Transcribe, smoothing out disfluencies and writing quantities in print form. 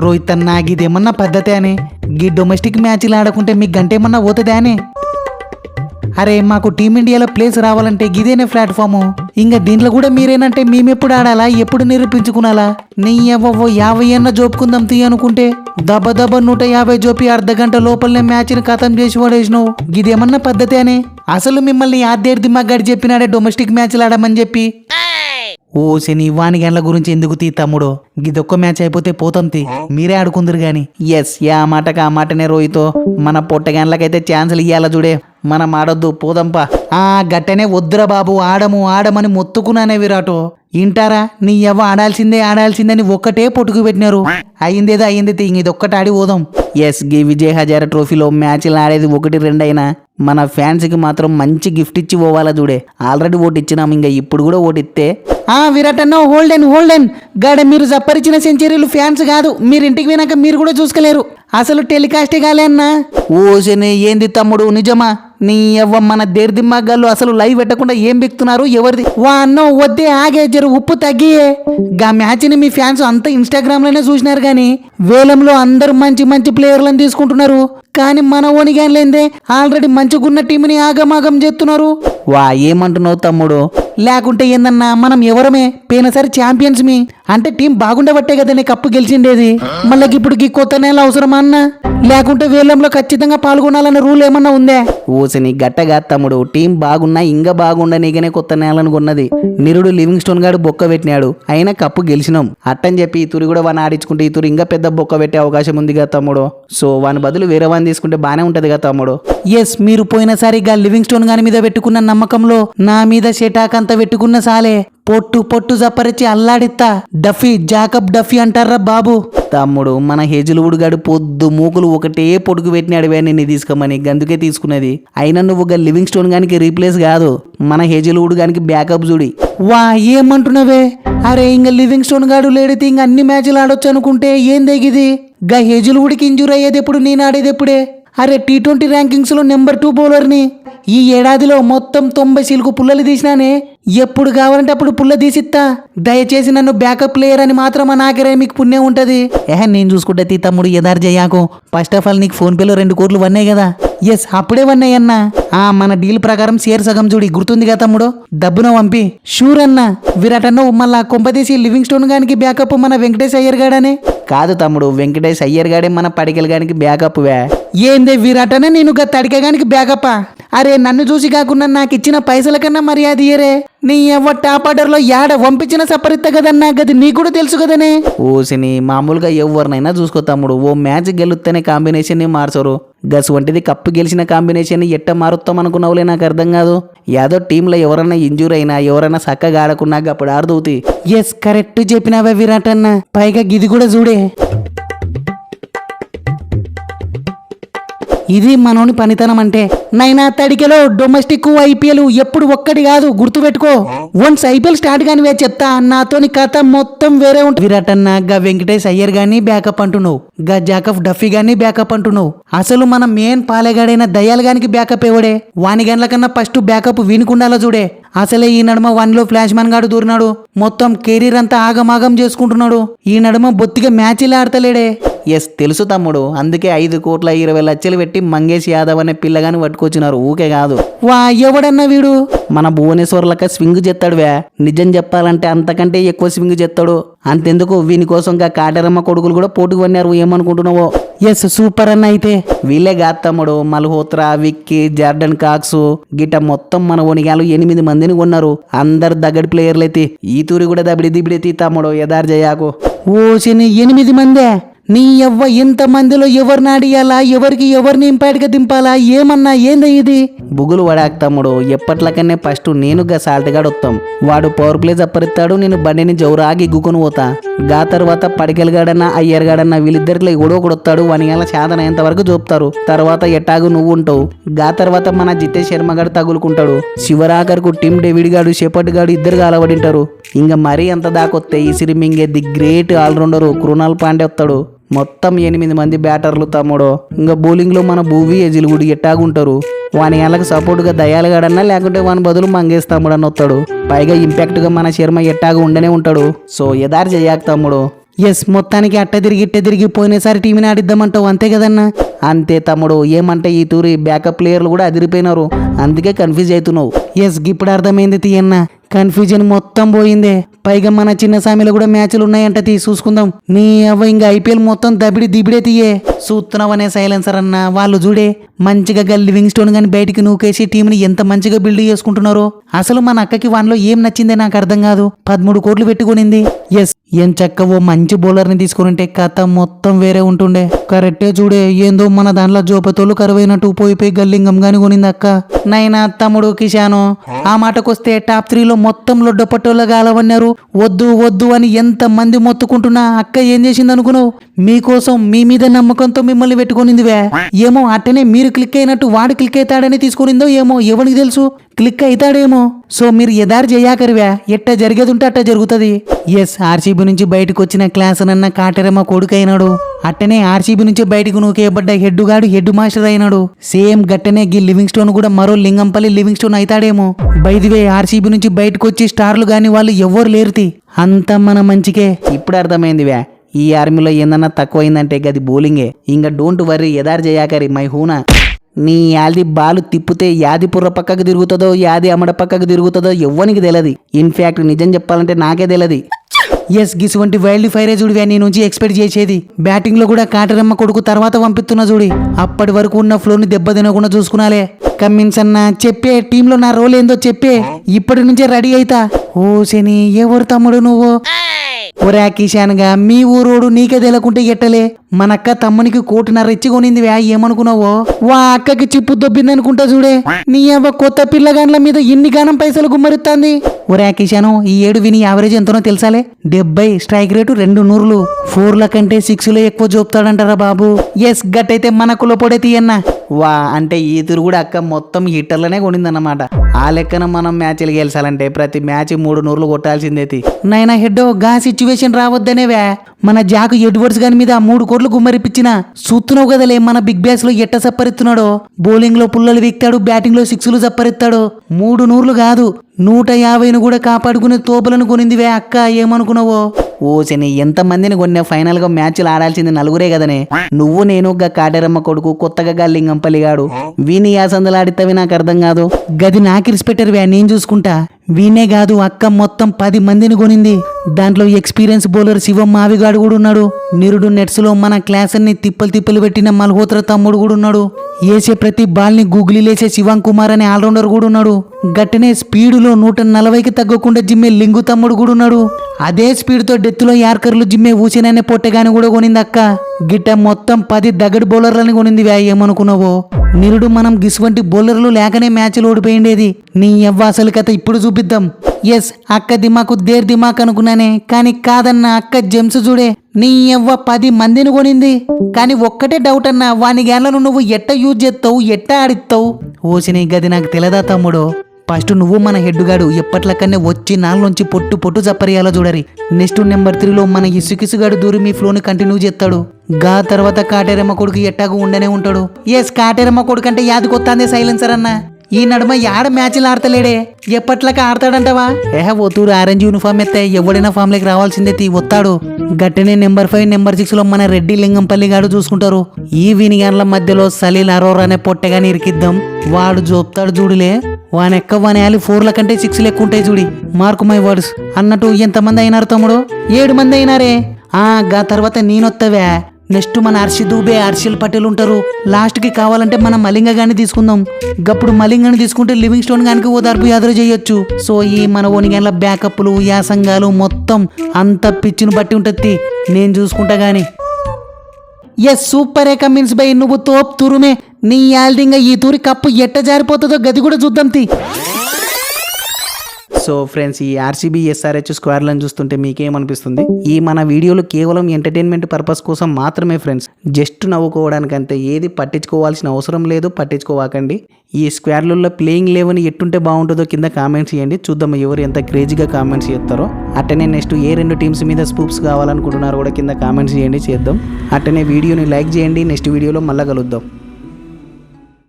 రోహిత్ అన్న గిదేమన్నా పద్ధతి అని గీ డొమెస్టిక్ మ్యాచ్లు ఆడకుంటే మీకు గంటేమన్నా పోతుందా అని? అరే మాకు టీమిండియాలో ప్లేస్ రావాలంటే గిదేనే ప్లాట్ఫాము. ఇంకా దీంట్లో కూడా మీరేనంటే మేమెప్పుడు ఆడాలా, ఎప్పుడు నిరూపించుకున్నాలా? నీ ఎవ్వో 50 అన్న జోపుకుందాం తీ అనుకుంటే దెబ్బ 150 జోపి అర్ధగంట లోపలనే మ్యాచ్ని ఖతం చేసి పడేసినావు. గిదేమన్నా పద్ధతి అని? అసలు మిమ్మల్ని ఆద్దేర్ దిమాగాడు చెప్పినాడే డొమెస్టిక్ మ్యాచ్లు ఆడమని చెప్పి. ఓ శని వాని గంటల గురించి ఎందుకు తీ తమ్ముడు, గిదొక్క మ్యాచ్ అయిపోతే పోతాం తీ, మీరే ఆడుకుందరు గాని. ఎస్ యా మాటకు ఆ మాటనే రోహితో, మన పొట్టగండ్లకైతే ఛాన్సులు ఇయ్యాల చూడే, మనం ఆడొద్దు పోదంపా. గట్టనే వద్దురా బాబు, ఆడమని మొత్తుకున్నానే విరాటో. ఇంటారా నీ ఎవ్వ ఆడాల్సిందని ఒక్కటే పొట్టుకు పెట్టినారు. అయిందేదో అయింది తీ, ఇదొక్కటి ఆడి పోదాం. ఎస్ గీ విజయ్ హజారా ట్రోఫీలో మ్యాచ్లు ఆడేది 1-2 అయినా మన ఫ్యాన్స్కి మాత్రం మంచి గిఫ్ట్ ఇచ్చి పోవాలా చూడే. ఆల్రెడీ ఓటు ఇచ్చినాం, ఇంకా ఇప్పుడు కూడా ఓటు ఇస్తే. విరాట్ అన్న హోల్డెన్ గాడ, మీరు జప్పరిచిన సెంచరీలు ఫ్యాన్స్ కాదు, మీరు ఇంటికి పోయినాక మీరు కూడా చూసుకోలేరు. అసలు టెలికాస్టే కాలే అన్నా. ఓసనే ఏంది తమ్ముడు నిజమా? నీ ఎవ్వ మన దేర్దిమ్మాగాళ్ళు అసలు లైవ్ పెట్టకుండా ఏం బిక్తున్నారు ఎవరిది? వా అన్నో వద్దే ఆగే జరు ఉప్పు తగ్గియే. గా మ్యాచ్ని మీ ఫ్యాన్స్ అంతా ఇన్స్టాగ్రామ్లోనే చూసినారు కానీ వేలంలో అందరూ మంచి ప్లేయర్లను తీసుకుంటున్నారు. కానీ మన ఓనిగాన్లేందే ఆల్రెడీ మంచిగున్న టీంని ఆగమాగం చేస్తున్నారు. వా ఏమంటున్నావు తమ్ముడు? లేకుంటే ఏందన్నా, మనం ఎవరమే పోయినసారి ఛాంపియన్స్ మీ అంటే టీం బాగుండబట్టే కదా కప్పు గెలిచిండేది. మళ్ళీ ఇప్పుడు ఈ కొత్త నెల అవసరమా అన్న? లేకుంటే వేలంలో ఖచ్చితంగా పాల్గొనాలన్న రూల్ ఏమన్నా ఉందే? ఓసని గట్టగా తమ్ముడు, టీం బాగున్నా ఇంకా బాగుండనీగానే కొత్త నేలను కొన్నది. నిరుడు లివింగ్ స్టోన్ గాడు బొక్క పెట్టినాడు, అయినా కప్పు గెలిచినాం. అట్టని చెప్పి ఈ తురి కూడా వాని ఆడించుకుంటే ఈ తురి ఇంకా పెద్ద బొక్క పెట్టే అవకాశం ఉంది కదా తమ్ముడు. సో వాని బదులు వేరే వాని తీసుకుంటే బానే ఉంటది కదా తమ్ముడు. ఎస్ మీరు పోయినసారిగా లివింగ్ స్టోన్ గాని మీద పెట్టుకున్న నమ్మకంలో నా మీద షెటాక్ అంతా పెట్టుకున్న సాలే పొట్టు జప్పరిచి అల్లాడిత్తా. జాకబ్ డఫీ అంటారా బాబు. తమ్ముడు మన హేజులువుడ్ గాడు పొద్దు మూకులు ఒకటే పొడుగు పెట్టినాడు నిన్ను తీసుకోమని, గందుకే తీసుకున్నది. అయినా నువ్వు ఒక లివింగ్ స్టోన్ గానికి రీప్లేస్ కాదు, మన హేజులువుడ్ గానికి బ్యాకప్ చూడి. వా ఏమంటున్నావే? అరే ఇంక లివింగ్ స్టోన్ గాడు లేడితే ఇంక అన్ని మ్యాచ్లు ఆడొచ్చు అనుకుంటే ఏం తెగిది? గా హేజులువుడ్కి ఇంజూర్ అయ్యేది ఎప్పుడు, నేను ఆడేది ఎప్పుడే? అరే T20 ర్యాంకింగ్స్లో నెంబర్ 2 బౌలర్ని. ఈ ఏడాదిలో మొత్తం 90 సిల్కు పుల్లలు తీసినానే. ఎప్పుడు కావాలంటే అప్పుడు పుల్ల తీసిత్తా. దయచేసి నన్ను బ్యాకప్ ప్లేయర్ అని మాత్రం నాకరే మీకు పుణ్యం ఉంటది. నేను చూసుకుంటే తీ తమ్ముడు, ఎదారు చెయ్యాకు. ఫస్ట్ ఆఫ్ ఆల్ నీకు ఫోన్ పేలో 2 కోట్లు వన్నాయి కదా. ఎస్ అప్పుడే వన్నాయి అన్నా. మన డీల్ ప్రకారం షేర్ సగం చూడి, గుర్తుంది కదా తమ్ముడు? డబ్బున పంపి. షూర్ అన్నా. విరాట్ అన్న మళ్ళా కొంపదీసి లివింగ్ స్టోన్ గానికి బ్యాకప్ మన వెంకటేష్ అయ్యర్ గాడనే. కాదు తమ్ముడు, వెంకటేష్ అయ్యర్ గాడే మన పడికల్ గానికి బ్యాకప్ వే. ఏందే విరాట్ అనే నేను తడిక గానికి బ్యాకప్పా? అరే నన్ను చూసి కాకుండా నాకు ఇచ్చిన పైసల కన్నా మర్యాద ఇయరే. నీ ఎవ్వ టాప్ ఆర్డర్ లో యాడ పంపించిన సపరిత్త కదన్నా, గది నీకు కూడా తెలుసు కదనే. ఓసిని మామూలుగా ఎవరినైనా చూసుకో తమ్ముడు, ఓ మ్యాచ్ గెలుస్తేనే కాంబినేషన్ ని మార్చరు. గస్ వంటిది కప్పు గెలిచిన కాంబినేషన్ ఎట్ట మారుస్తాం అనుకున్నావులే, నాకు అర్థం కాదు. యాదో టీంలో ఎవరైనా ఇంజూర్ అయినా ఎవరైనా చక్కగా ఆడకున్నా అప్పుడు ఆడదవుతాయి. ఎస్ కరెక్ట్ చెప్పినావే విరాట్ అన్న. పైగా గిది కూడా చూడే, ఇది మనోని పనితనం అంటే. నైనా తడికెలో డొమెస్టిక్ IPL ఎప్పుడు ఒక్కటి కాదు, గుర్తుపెట్టుకో. వన్స్ IPL స్టార్ట్ కానివే చెప్తా, నాతోని కథ మొత్తం వేరే ఉంటుంది. విరాట్ అన్న గా వెంకటేష్ అయ్యర్ గాని బ్యాకప్ అంటున్నావు, గా జాకబ్ డఫీ గాని బ్యాకప్ అంటున్నావు. అసలు మన మెయిన్ పాలేగాడైన దయాల్ గానికి బ్యాకప్ ఎవడే? వాని గంటల కన్నా ఫస్ట్ బ్యాకప్ వీనుకుండాలో చూడే. అసలే ఈ నడుమ వన్లో ఫ్లాష్ మ్యాన్ గాడు దూరినాడు, మొత్తం కెరీర్ అంతా ఆగమాగం చేసుకుంటున్నాడు. ఈ నడుమ బొత్తిగా మ్యాచ్లే ఆడతలేడే. ఎస్ తెలుసు తమ్ముడు, అందుకే 5,20,00,000 పెట్టి మంగేష్ యాదవ్ అనే పిల్లగాని పట్టుకొచ్చినారు, ఊకే కాదు. వా ఎవడన్నా వీడు? మన భువనేశ్వర్ లెక్క స్వింగ్ చేస్తాడు వే. నిజం చెప్పాలంటే అంతకంటే ఎక్కువ స్వింగ్ చేస్తాడు. అంతెందుకు వీని కోసం కాటరమ్మ కొడుకులు కూడా పోటుకు వన్నారు, ఏమనుకుంటున్నావో. ఎస్ సూపర్ అన్న. అయితే వీళ్ళే కాదు తమ్ముడు, మల్హోత్రా, విక్కీ, జార్డన్ కాక్స్ గిట్ట మొత్తం మన ఒనిగాలు 8 మందిని కొన్నారు. అందరు దగ్గడి ప్లేయర్లు అయితే. ఈ తూరి కూడా దిబిడి తమ్ముడు, ఎదారు చేయకు. ఓసిని 8 మందే? నీ ఎవ్వ ఇంత మందిలో ఎవరిని ఆడియాలా, ఎవరిని ఇంపాక్ట్గా దింపాలా, ఏమన్నా ఏంది ఇది? బుగులు వడాక్ తమ్ముడు, ఎప్పట్లకనే ఫస్ట్ నేనుగా సాల్ట్గాడు వస్తాం. వాడు పవర్ ప్లే జప్పరిస్తాడు, నేను బండిని జౌరాగి గుక్కుని పోతా. గా తర్వాత పడికెలగాడన్నా అయ్యర్ గాడన్నా వీళ్ళిద్దరిలో ఎవడో ఒకడు వస్తాడు. వాని అలా సాధన అయ్యేంత వరకు చూపుతారు. తర్వాత ఎట్టాగు నువ్వు ఉంటావు. గా తర్వాత మన జితేష్ శర్మ గాడు తగులుకుంటాడు. శివరాకర్కు టిమ్ డేవిడ్ గాడు, షెపర్డ్ గాడు ఇద్దరు అలవడింటారు. ఇంకా మరీ అంత దాకొస్తే ఈ సిరిమింగే the great allrounder Krunal Pande వస్తాడు. మొత్తం 8 మంది బ్యాటర్లు తమ్ముడు. ఇంకా బౌలింగ్ లో మన భూవి ఎజిలుగుడు ఎట్టాగుంటారు. వాని వాళ్ళకి సపోర్ట్గా దయాలుగాడన్నా, లేకుంటే వాని బదులు మంగేష్ తమ్ముడు అని వస్తాడు. పైగా ఇంపాక్ట్ గా మన శర్మ ఎట్టాగా ఉండనే ఉంటాడు. సో ఎదారు చెయ్యాక తమ్ముడు. ఎస్ మొత్తానికి అట్ట తిరిగి ఇట్ట తిరిగి పోయినసారి టీంని ఆడిద్దామంటావు అంతే కదన్నా? అంతే తమ్ముడు, ఏమంటే ఈ తూరి బ్యాకప్ ప్లేయర్లు కూడా అదిరిపోయినారు, అందుకే కన్ఫ్యూజ్ అవుతున్నావు. ఎస్ ఇప్పుడు అర్థమైంది తీయన్న, కన్ఫ్యూజన్ మొత్తం పోయిందే. పైగా మన చిన్న సామిలో కూడా మ్యాచ్లు ఉన్నాయంట, చూసుకుందాం. నీ అవ్వ ఇంకా ఐపీఎల్ మొత్తం దబిడి దిబిడే తీయే. చూస్తున్నావనే సైలెన్సర్ అన్న, వాళ్ళు చూడే మంచిగా లివింగ్ స్టోన్ గాని బయటికి నూకేసి టీంని ఎంత మంచిగా బిల్డ్ చేసుకుంటున్నారో. అసలు మన అక్కకి వాన్లో ఏం నచ్చిందే నాకు అర్థం కాదు. 13 కోట్లు పెట్టుకునింది. ఎస్ ఏం చక్కవో మంచి బౌలర్ని తీసుకునింటే కథ మొత్తం వేరే ఉంటుండే. కరెక్టే చూడే, ఏందో మన దాంట్లో జోపతోళ్ళు కరువైనట్టు పోయిపోయి గల్లింగం గాని కొనింది అక్క. నైనా తమ్ముడు కిషాను, ఆ మాటకొస్తే టాప్ 3లో మొత్తం లొడ్డపట్టోళ్ళ గాలవన్నారు. వద్దు వద్దు అని ఎంత మంది మొత్తుకుంటున్నా అక్క ఏం చేసింది అనుకున్నావు? మీకోసం మీ మీద నమ్మకంతో మిమ్మల్ని పెట్టుకునిందివే. ఏమో అట్టనే మీరు క్లిక్ అయినట్టు వాడు క్లిక్ అవుతాడని తీసుకునిందో ఏమో, ఎవరికి తెలుసు, క్లిక్ అవుతాడేమో. సో మీరు ఎదారు చెయ్యాకరివా, ఎట్ట జరిగేది ఉంటే అట్ట జరుగుతుంది. ఎస్ ఆర్సీబీ నుంచి బయటకు వచ్చిన క్లాస్ అన్న కాటరమ్మ కొడుకైనాడు. అట్టనే ఆర్సీబీ నుంచి బయటకు నూకేయబడ్డ హెడ్ గాడు హెడ్ మాస్టర్ అయినాడు. సేమ్ గట్టనే గి లివింగ్ స్టోన్ కూడా మరో లింగంపల్లి లివింగ్ స్టోన్ అవుతాడేమో. బైదివే ఆర్సీబీ నుంచి బయటకు వచ్చి స్టార్లు గాని వాళ్ళు ఎవ్వరు లేరుతి, అంతా మన మంచికే. ఇప్పుడు అర్థమైందివే, ఈ ఆర్మీలో ఏందన్నా తక్కువైందంటే గది బౌలింగే. ఇంకా డోంట్ వర్రీ, ఎదారు చేయకరి మై హూనా. నీ యాది బాలు తిప్పితే యాది పుర్ర పక్కకు తిరుగుతుందో యాది అమ్మడ పక్కకు తిరుగుతుందో ఎవ్వనికి తెలియదు. ఇన్ఫ్యాక్ట్ నిజం చెప్పాలంటే నాకే తెలియదు. ఎస్ గిసువంటి వైల్డ్ ఫైరే చూడివే నీ నుంచి ఎక్స్పెక్ట్ చేసేది. బ్యాటింగ్ లో కూడా కాటరమ్మ కొడుకు తర్వాత పంపిస్తున్నా చూడి, అప్పటి వరకు ఉన్న ఫ్లోని దెబ్బ తినకుండా చూసుకున్నాలే. కమ్మిన్స్ అన్న చెప్పే, టీంలో నా రోల్ ఏందో చెప్పే, ఇప్పటి నుంచే రెడీ అయితా. ఓ శని, ఎవరు తమ్ముడు నువ్వు? ఒరే కిషాన్గా, మీ ఊరోడు నీకే తెలకుంటే ఎట్టలే. మనక్క తమ్మునికి 1.5 కోట్లు కొనింది వ్యా, ఏమనుకున్నావో? వా అక్కకి చిప్పు దొబ్బింది అనుకుంటా చూడే. నీ అవ్వ కొత్త పిల్లగాండ్ల మీద ఇన్ని గానం పైసలు గుమ్మరిస్తుంది. ఒరే కిషాను, ఈ ఏడు విని యావరేజ్ ఎంతనో తెలుసాలే? 70, స్ట్రైక్ రేటు 200. 4ల కంటే 6లో ఎక్కువ చూపుతాడంటారా బాబు. ఎస్ గట్టయితే మన కులపొడే తీయన్నా. వా అంటే ఈ తిరుగుడు అక్క మొత్తం హిట్టర్లనే కొనిందన్నమాట. ఆ లెక్కన మనం మ్యాచ్లు గెలిచాలంటే ప్రతి మ్యాచ్ 300 కొట్టాల్సిందేతి. నైనా హెడ్డో గా సిచ్యువేషన్ రావద్దనేవే. మన జాకు ఎడ్వర్డ్స్ గాని మీద 3 కోట్లు గుమ్మరిపించిన చూస్తున్నావు కదలే, మన బిగ్ బ్యాస్ లో ఎట్ట సప్పరిస్తున్నాడో. బౌలింగ్ లో పుల్లలు వీక్తాడు, బ్యాటింగ్ లో 6లు సప్పరిస్తాడు. 300 కాదు 150ను కూడా కాపాడుకునే తోపులను కొనిందివే అక్క, ఏమనుకున్నావో? ఓ శని, ఎంతమందిని కొన్నా ఫైనల్ గా మ్యాచ్లు ఆడాల్సింది 4 కదనే. నువ్వు నేను గా కాటరమ్మ కొడుకు కొత్తగా లింగంపల్లిగాడు వీని యాసందలాడితవి నాకు అర్థం కాదు. గది నాకు ఇరిసిపెట్టారు వ్యా, నేను చూసుకుంటా. వీనే కాదు అక్క మొత్తం 10 మందిని కొనింది. దాంట్లో ఎక్స్పీరియన్స్ బౌలర్ శివం మావిగాడు కూడా ఉన్నాడు. నిరుడు నెట్స్ లో మన క్లాస్ అన్ని తిప్పలు పెట్టిన మల్హోత్ర తమ్ముడు కూడా ఉన్నాడు. వేసే ప్రతి బాల్ ని గూగులీలేసే శివం కుమార్ అనే ఆల్రౌండర్ కూడా ఉన్నాడు. గట్టనే స్పీడులో 140కి తగ్గకుండా జిమ్మే లింగు తమ్ముడు కూడా ఉన్నాడు. అదే స్పీడ్ తో డెత్ లో యార్కర్లు జిమ్మే ఊసిననే పొట్టగాని కూడా కొనింది అక్క. గిట్ట మొత్తం 10 దగడు బౌలర్లని కొనింది వ్యా, ఏమనుకున్నావో? నిరుడు మనం గిసువంటి బౌలర్లు లేకనే మ్యాచ్లు ఓడిపోయిండేది. నీ ఎవ్వ అసలు కథ ఇప్పుడు చూపిద్దాం. ఎస్ అక్క దిమాకు దేర్ దిమాక్ అనుకున్నానే, కానీ కాదన్న అక్క జెమ్స్ చూడే. నీ ఎవ్వ 10 మందిని కొనింది. కానీ ఒక్కటే డౌట్ అన్న, వాని గ్యాన్లను నువ్వు ఎట్ట యూజ్ చేస్తావు, ఎట్ట ఆడిస్తావు? ఓసిని గది నాకు తెలదా తమ్ముడు. ఫస్ట్ నువ్వు మన హెడ్డుగాడు ఎప్పట్లకన్నా వచ్చి నాలుగుంచి పొట్టు చప్పరియాలో చూడరి. నెక్స్ట్ నెంబర్ 3లో మన ఇసుకిసుగాడు దూరి మీ ఫ్లోని కంటిన్యూ చేస్తాడు. గా తర్వాత కాటేరమ్మ కొడుకు ఎట్టాగు ఉండనే ఉంటాడు. ఎస్ కాటేరమ్మ కొడుకు అంటే యాదకొత్తాందే సైలెన్సర్ అన్న. ఈ నడుమ యాడ మ్యాచ్లు ఆడతలేడే, ఎప్పట్లక ఆడతాడంటావా? ఓతూరు ఆరెంజ్ యూనిఫామ్ ఎత్తే ఎవడైనా ఫామ్ లోకి రావాల్సిందే వస్తాడు. గట్టనే నెంబర్ 5 నెంబర్ 6లో మన రెడ్డి లింగంపల్లి గాడు చూసుకుంటారు. ఈ వినిగాన్ల మధ్యలో సలీల్ అరోర్ అనే పొట్టగాని ఇరికిద్దాం. వాడు చూపుతాడు చూడులే, వానెక్క వానేయాలి 4ల కంటే 6లు ఎక్కువ ఉంటాయి చూడి. మార్క్ మై వర్డ్స్ అన్నట్టు ఎంతమంది అయినారు తమ్ముడు? 7 మంది అయినారే. గా తర్వాత నేనొత్తవే. నెక్స్ట్ మన హర్షి దూబే, హర్షిల్ పటేల్ ఉంటారు. లాస్ట్ కి కావాలంటే మనం మలింగ గాని తీసుకుందాం. గప్పుడు మలింగని తీసుకుంటే లివింగ్ స్టోన్ గానికి ఓదార్పు యాదరు చేయొచ్చు. సో ఈ మన ఓనిగన్ల బ్యాకప్లు యాసంగాలు మొత్తం అంత పిచ్చిని బట్టి ఉంటుంది, నేను చూసుకుంటా గాని. ఎస్ సూపర్ కమిన్స్ బై, నువ్వు తోప్ తురుమే. నీ యాల్డింగా ఈ తూరి కప్పు ఎట్ట జారిపోతుందో గది కూడా చూద్దాం తి. సో ఫ్రెండ్స్, ఈ ఆర్సీబీ ఎస్ఆర్హెచ్ స్క్వాడ్లను చూస్తుంటే మీకేమనిపిస్తుంది? ఈ మన వీడియోలు కేవలం ఎంటర్టైన్మెంట్ పర్పస్ కోసం మాత్రమే ఫ్రెండ్స్, జస్ట్ నవ్వుకోవడానికంతే. ఏది పట్టించుకోవాల్సిన అవసరం లేదు, పట్టించుకోవాకండి. ఈ స్క్వాడ్లలో ప్లేయింగ్ లేవని ఎట్టుంటే బాగుంటుందో కింద కామెంట్స్ చేయండి, చూద్దాం ఎవరు ఎంత క్రేజీగా కామెంట్స్ చేస్తారో. అట్టనే నెక్స్ట్ ఏ 2 టీమ్స్ మీద స్పూప్స్ కావాలనుకుంటున్నారో కూడా కింద కామెంట్స్ చేయండి, చేద్దాం. అట్టనే వీడియోని లైక్ చేయండి. నెక్స్ట్ వీడియోలో మళ్ళీ కలుద్దాం.